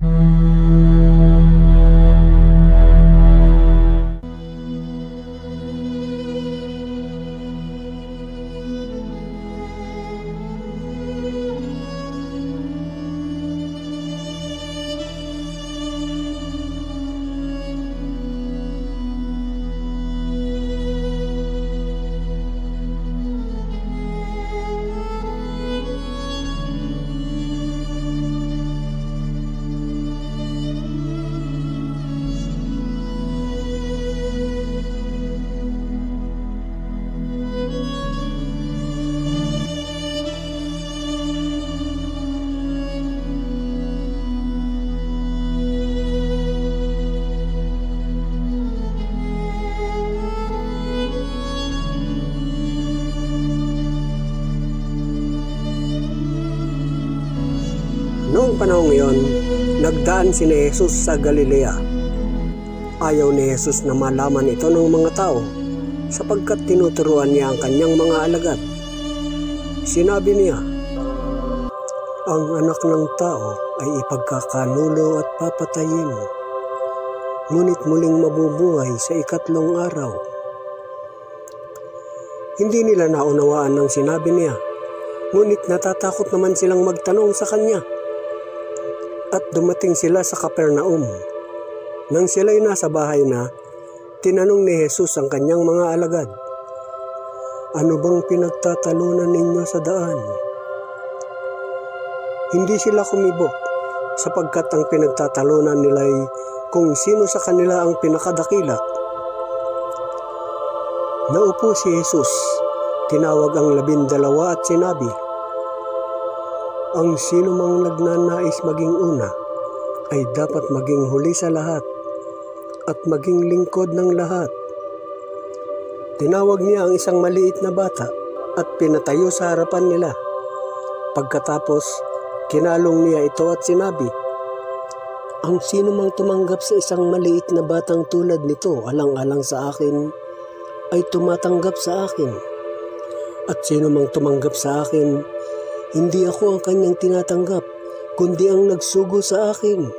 Noong panahong iyon, nagdaan si Jesus sa Galilea. Ayaw ni Jesus na malaman ito ng mga tao sapagkat tinuturuan niya ang kanyang mga alagad. Sinabi niya, "Ang anak ng tao ay ipagkakanulo at papatayin, ngunit muling mabubuhay sa ikatlong araw." Hindi nila naunawaan ang sinabi niya, ngunit natatakot naman silang magtanong sa kanya. At dumating sila sa Capernaum. Nang sila'y nasa bahay na, tinanong ni Jesus ang kanyang mga alagad, "Ano bang pinagtatalunan ninyo sa daan?" Hindi sila kumibok, sapagkat ang pinagtatalunan nila'y kung sino sa kanila ang pinakadakila. Naupo si Jesus, tinawag ang 12 at sinabi, "Ang sino mang nagnanais maging una ay dapat maging huli sa lahat at maging lingkod ng lahat." Tinawag niya ang isang maliit na bata at pinatayo sa harapan nila. Pagkatapos, kinalong niya ito at sinabi, "Ang sino mang tumanggap sa isang maliit na batang tulad nito alang-alang sa akin, ay tumatanggap sa akin. At sino mang tumanggap sa akin, hindi ako ang kanyang tinatanggap, kundi ang nagsugo sa akin."